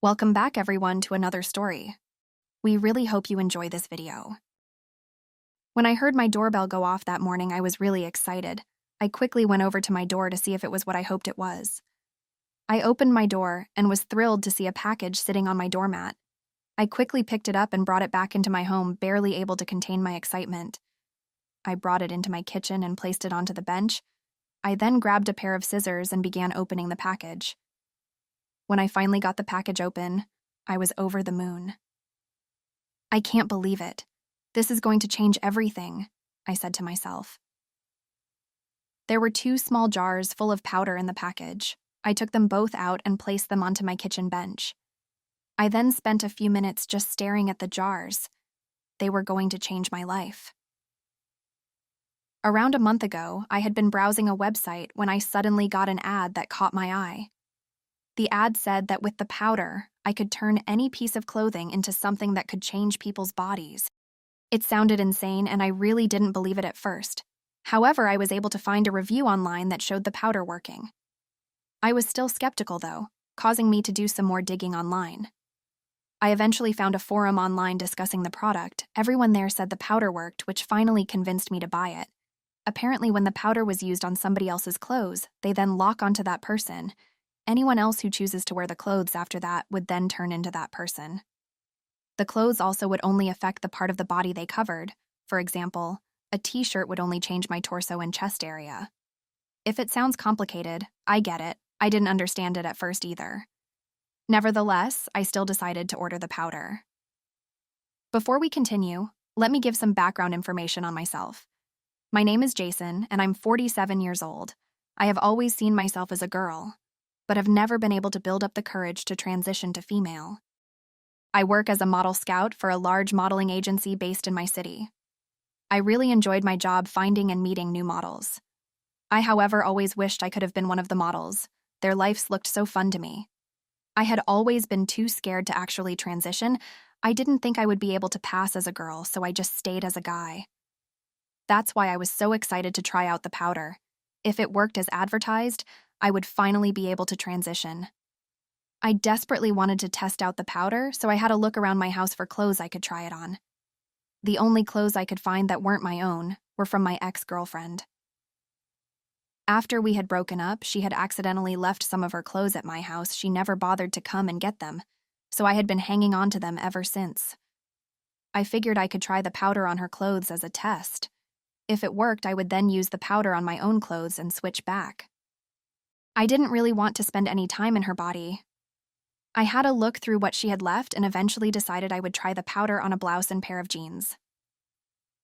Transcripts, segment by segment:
Welcome back, everyone, to another story. We really hope you enjoy this video. When I heard my doorbell go off that morning, I was really excited. I quickly went over to my door to see if it was what I hoped it was. I opened my door and was thrilled to see a package sitting on my doormat. I quickly picked it up and brought it back into my home, barely able to contain my excitement. I brought it into my kitchen and placed it onto the bench. I then grabbed a pair of scissors and began opening the package. When I finally got the package open, I was over the moon. I can't believe it. This is going to change everything, I said to myself. There were 2 small jars full of powder in the package. I took them both out and placed them onto my kitchen bench. I then spent a few minutes just staring at the jars. They were going to change my life. Around a month ago, I had been browsing a website when I suddenly got an ad that caught my eye. The ad said that with the powder, I could turn any piece of clothing into something that could change people's bodies. It sounded insane, and I really didn't believe it at first. However, I was able to find a review online that showed the powder working. I was still skeptical, though, causing me to do some more digging online. I eventually found a forum online discussing the product. Everyone there said the powder worked, which finally convinced me to buy it. Apparently, when the powder was used on somebody else's clothes, they then lock onto that person. Anyone else who chooses to wear the clothes after that would then turn into that person. The clothes also would only affect the part of the body they covered. For example, a t-shirt would only change my torso and chest area. If it sounds complicated, I get it. I didn't understand it at first either. Nevertheless, I still decided to order the powder. Before we continue, let me give some background information on myself. My name is Jason, and I'm 47 years old. I have always seen myself as a girl, but have never been able to build up the courage to transition to female. I work as a model scout for a large modeling agency based in my city. I really enjoyed my job finding and meeting new models. I, however, always wished I could have been one of the models. Their lives looked so fun to me. I had always been too scared to actually transition. I didn't think I would be able to pass as a girl, so I just stayed as a guy. That's why I was so excited to try out the powder. If it worked as advertised, I would finally be able to transition. I desperately wanted to test out the powder, so I had a look around my house for clothes I could try it on. The only clothes I could find that weren't my own were from my ex-girlfriend. After we had broken up, she had accidentally left some of her clothes at my house. She never bothered to come and get them, so I had been hanging on to them ever since. I figured I could try the powder on her clothes as a test. If it worked, I would then use the powder on my own clothes and switch back. I didn't really want to spend any time in her body. I had a look through what she had left and eventually decided I would try the powder on a blouse and pair of jeans.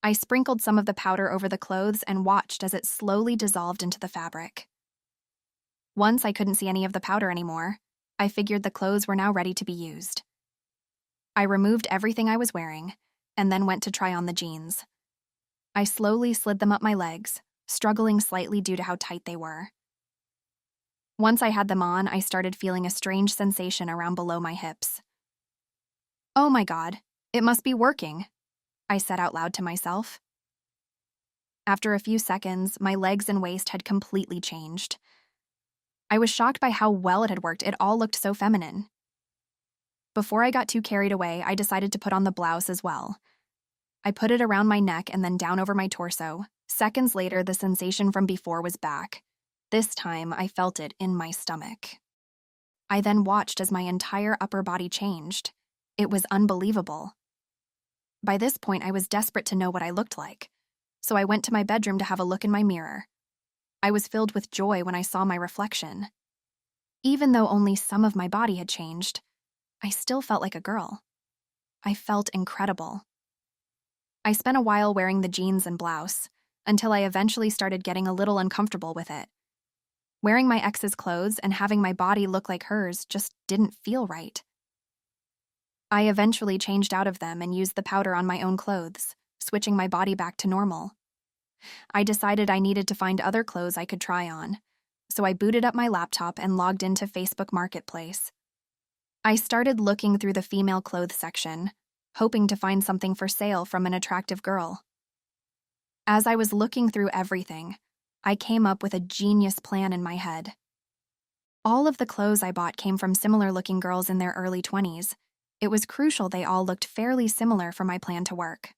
I sprinkled some of the powder over the clothes and watched as it slowly dissolved into the fabric. Once I couldn't see any of the powder anymore, I figured the clothes were now ready to be used. I removed everything I was wearing and then went to try on the jeans. I slowly slid them up my legs, struggling slightly due to how tight they were. Once I had them on, I started feeling a strange sensation around below my hips. "Oh my God, it must be working," I said out loud to myself. After a few seconds, my legs and waist had completely changed. I was shocked by how well it had worked. It all looked so feminine. Before I got too carried away, I decided to put on the blouse as well. I put it around my neck and then down over my torso. Seconds later, the sensation from before was back. This time, I felt it in my stomach. I then watched as my entire upper body changed. It was unbelievable. By this point, I was desperate to know what I looked like, so I went to my bedroom to have a look in my mirror. I was filled with joy when I saw my reflection. Even though only some of my body had changed, I still felt like a girl. I felt incredible. I spent a while wearing the jeans and blouse, until I eventually started getting a little uncomfortable with it. Wearing my ex's clothes and having my body look like hers just didn't feel right. I eventually changed out of them and used the powder on my own clothes, switching my body back to normal. I decided I needed to find other clothes I could try on, so I booted up my laptop and logged into Facebook Marketplace. I started looking through the female clothes section, hoping to find something for sale from an attractive girl. As I was looking through everything, I came up with a genius plan in my head. All of the clothes I bought came from similar-looking girls in their early 20s. It was crucial they all looked fairly similar for my plan to work.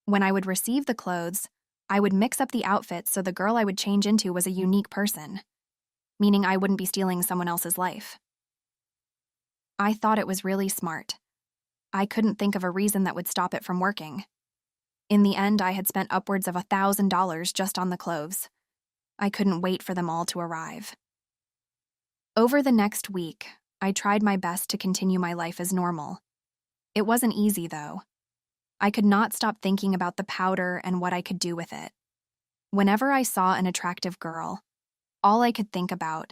When I would receive the clothes, I would mix up the outfits so the girl I would change into was a unique person, meaning I wouldn't be stealing someone else's life. I thought it was really smart. I couldn't think of a reason that would stop it from working. In the end, I had spent upwards of $1,000 just on the clothes. I couldn't wait for them all to arrive. Over the next week, I tried my best to continue my life as normal. It wasn't easy, though. I could not stop thinking about the powder and what I could do with it. Whenever I saw an attractive girl, all I could think about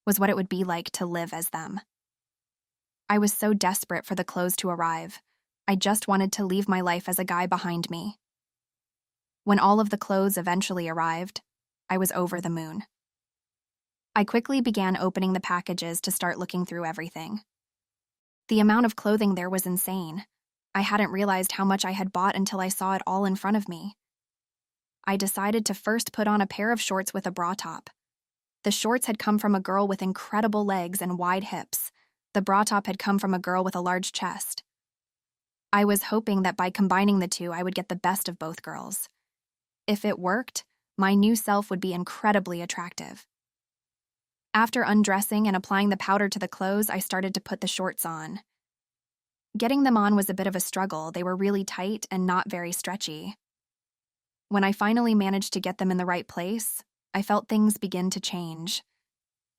was what it would be like to live as them. I was so desperate for the clothes to arrive. I just wanted to leave my life as a guy behind me. When all of the clothes eventually arrived, I was over the moon. I quickly began opening the packages to start looking through everything. The amount of clothing there was insane. I hadn't realized how much I had bought until I saw it all in front of me. I decided to first put on a pair of shorts with a bra top. The shorts had come from a girl with incredible legs and wide hips. The bra top had come from a girl with a large chest. I was hoping that by combining the two, I would get the best of both girls. If it worked, my new self would be incredibly attractive. After undressing and applying the powder to the clothes, I started to put the shorts on. Getting them on was a bit of a struggle. They were really tight and not very stretchy. When I finally managed to get them in the right place, I felt things begin to change.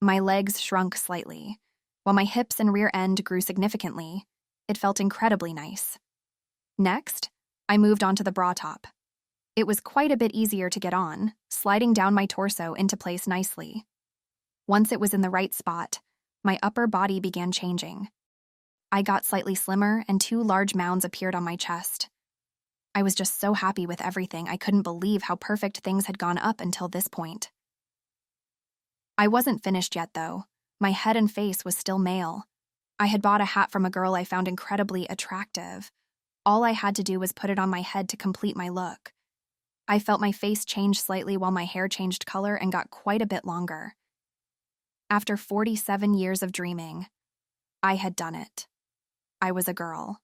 My legs shrunk slightly. While my hips and rear end grew significantly, it felt incredibly nice. Next, I moved on to the bra top. It was quite a bit easier to get on, sliding down my torso into place nicely. Once it was in the right spot, my upper body began changing. I got slightly slimmer and 2 large mounds appeared on my chest. I was just so happy with everything. I couldn't believe how perfect things had gone up until this point. I wasn't finished yet, though. My head and face was still male. I had bought a hat from a girl I found incredibly attractive. All I had to do was put it on my head to complete my look. I felt my face change slightly while my hair changed color and got quite a bit longer. After 47 years of dreaming, I had done it. I was a girl.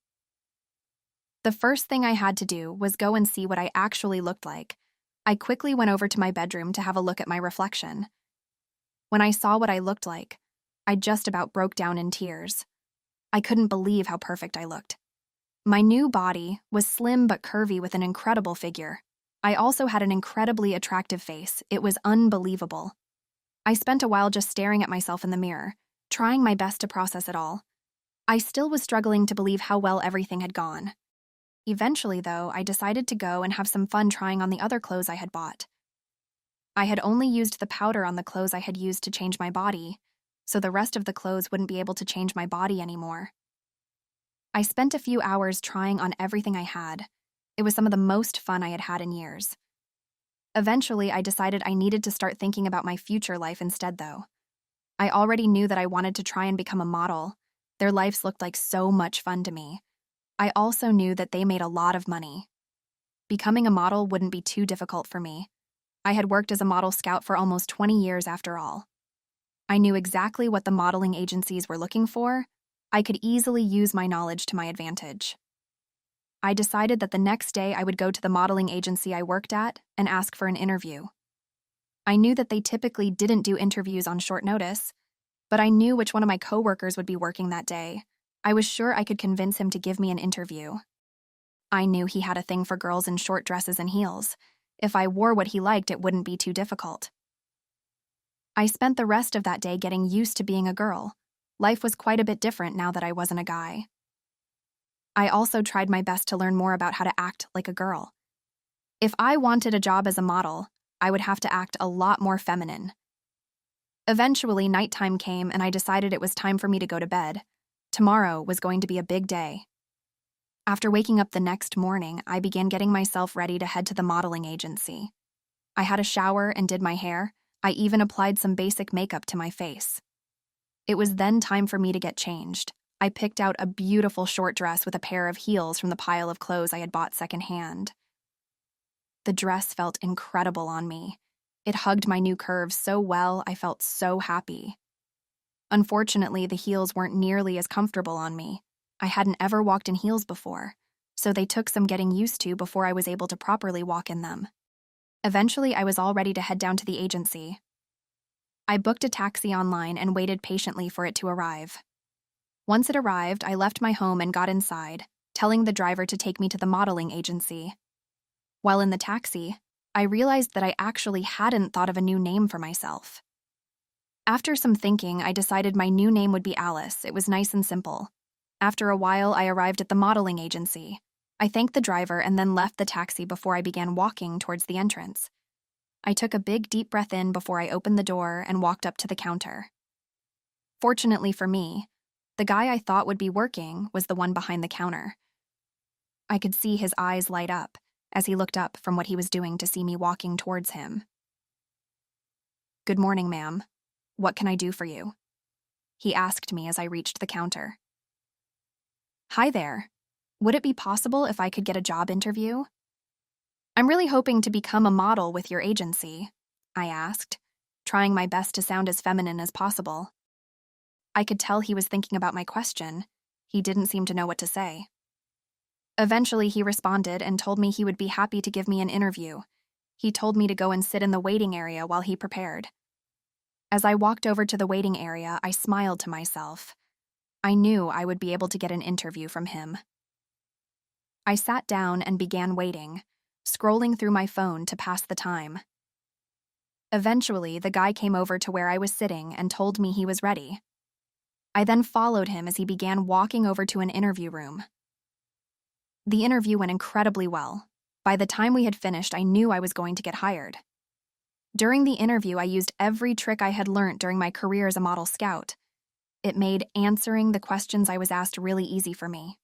The first thing I had to do was go and see what I actually looked like. I quickly went over to my bedroom to have a look at my reflection. When I saw what I looked like, I just about broke down in tears. I couldn't believe how perfect I looked. My new body was slim but curvy with an incredible figure. I also had an incredibly attractive face. It was unbelievable. I spent a while just staring at myself in the mirror, trying my best to process it all. I still was struggling to believe how well everything had gone. Eventually, though, I decided to go and have some fun trying on the other clothes I had bought. I had only used the powder on the clothes I had used to change my body, so the rest of the clothes wouldn't be able to change my body anymore. I spent a few hours trying on everything I had. It was some of the most fun I had had in years. Eventually, I decided I needed to start thinking about my future life instead, though. I already knew that I wanted to try and become a model. Their lives looked like so much fun to me. I also knew that they made a lot of money. Becoming a model wouldn't be too difficult for me. I had worked as a model scout for almost 20 years after all. I knew exactly what the modeling agencies were looking for. I could easily use my knowledge to my advantage. I decided that the next day I would go to the modeling agency I worked at and ask for an interview. I knew that they typically didn't do interviews on short notice, but I knew which one of my coworkers would be working that day. I was sure I could convince him to give me an interview. I knew he had a thing for girls in short dresses and heels. If I wore what he liked, it wouldn't be too difficult. I spent the rest of that day getting used to being a girl. Life was quite a bit different now that I wasn't a guy. I also tried my best to learn more about how to act like a girl. If I wanted a job as a model, I would have to act a lot more feminine. Eventually, nighttime came and I decided it was time for me to go to bed. Tomorrow was going to be a big day. After waking up the next morning, I began getting myself ready to head to the modeling agency. I had a shower and did my hair. I even applied some basic makeup to my face. It was then time for me to get changed. I picked out a beautiful short dress with a pair of heels from the pile of clothes I had bought secondhand. The dress felt incredible on me. It hugged my new curves so well, I felt so happy. Unfortunately, the heels weren't nearly as comfortable on me. I hadn't ever walked in heels before, so they took some getting used to before I was able to properly walk in them. Eventually, I was all ready to head down to the agency. I booked a taxi online and waited patiently for it to arrive. Once it arrived, I left my home and got inside, telling the driver to take me to the modeling agency. While in the taxi, I realized that I actually hadn't thought of a new name for myself. After some thinking, I decided my new name would be Alice. It was nice and simple. After a while, I arrived at the modeling agency. I thanked the driver and then left the taxi before I began walking towards the entrance. I took a big, deep breath in before I opened the door and walked up to the counter. Fortunately for me, the guy I thought would be working was the one behind the counter. I could see his eyes light up as he looked up from what he was doing to see me walking towards him. "Good morning, ma'am. What can I do for you?" he asked me as I reached the counter. "Hi there. Would it be possible if I could get a job interview?" "I'm really hoping to become a model with your agency," I asked, trying my best to sound as feminine as possible. I could tell he was thinking about my question. He didn't seem to know what to say. Eventually, he responded and told me he would be happy to give me an interview. He told me to go and sit in the waiting area while he prepared. As I walked over to the waiting area, I smiled to myself. I knew I would be able to get an interview from him. I sat down and began waiting, scrolling through my phone to pass the time. Eventually, the guy came over to where I was sitting and told me he was ready. I then followed him as he began walking over to an interview room. The interview went incredibly well. By the time we had finished, I knew I was going to get hired. During the interview, I used every trick I had learned during my career as a model scout. It made answering the questions I was asked really easy for me.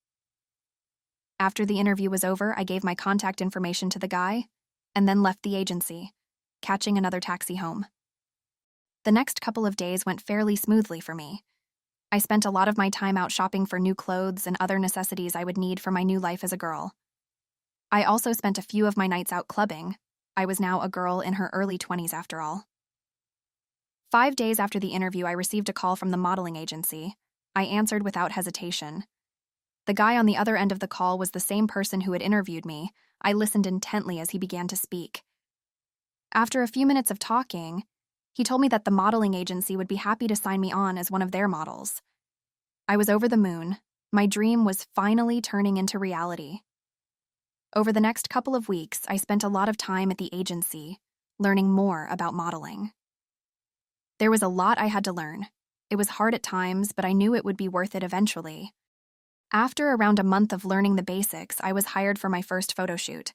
After the interview was over, I gave my contact information to the guy and then left the agency, catching another taxi home. The next couple of days went fairly smoothly for me. I spent a lot of my time out shopping for new clothes and other necessities I would need for my new life as a girl. I also spent a few of my nights out clubbing. I was now a girl in her early 20s after all. 5 days after the interview, I received a call from the modeling agency. I answered without hesitation. The guy on the other end of the call was the same person who had interviewed me. I listened intently as he began to speak. After a few minutes of talking, he told me that the modeling agency would be happy to sign me on as one of their models. I was over the moon. My dream was finally turning into reality. Over the next couple of weeks, I spent a lot of time at the agency, learning more about modeling. There was a lot I had to learn. It was hard at times, but I knew it would be worth it eventually. After around a month of learning the basics, I was hired for my first photo shoot.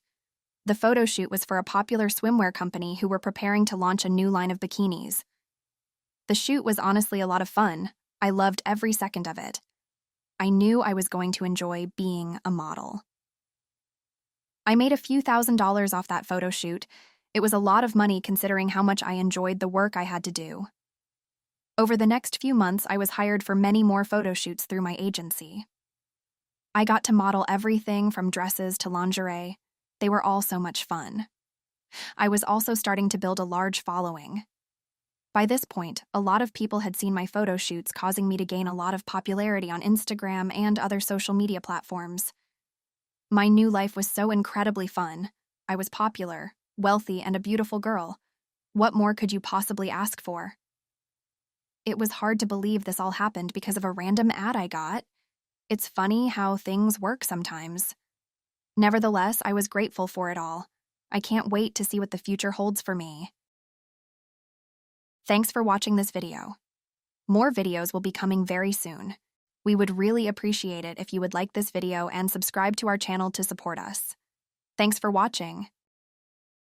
The photo shoot was for a popular swimwear company who were preparing to launch a new line of bikinis. The shoot was honestly a lot of fun. I loved every second of it. I knew I was going to enjoy being a model. I made a few $1,000s off that photo shoot. It was a lot of money considering how much I enjoyed the work I had to do. Over the next few months, I was hired for many more photo shoots through my agency. I got to model everything from dresses to lingerie. They were all so much fun. I was also starting to build a large following. By this point, a lot of people had seen my photo shoots, causing me to gain a lot of popularity on Instagram and other social media platforms. My new life was so incredibly fun. I was popular, wealthy, and a beautiful girl. What more could you possibly ask for? It was hard to believe this all happened because of a random ad I got. It's funny how things work sometimes. Nevertheless, I was grateful for it all. I can't wait to see what the future holds for me. Thanks for watching this video. More videos will be coming very soon. We would really appreciate it if you would like this video and subscribe to our channel to support us. Thanks for watching.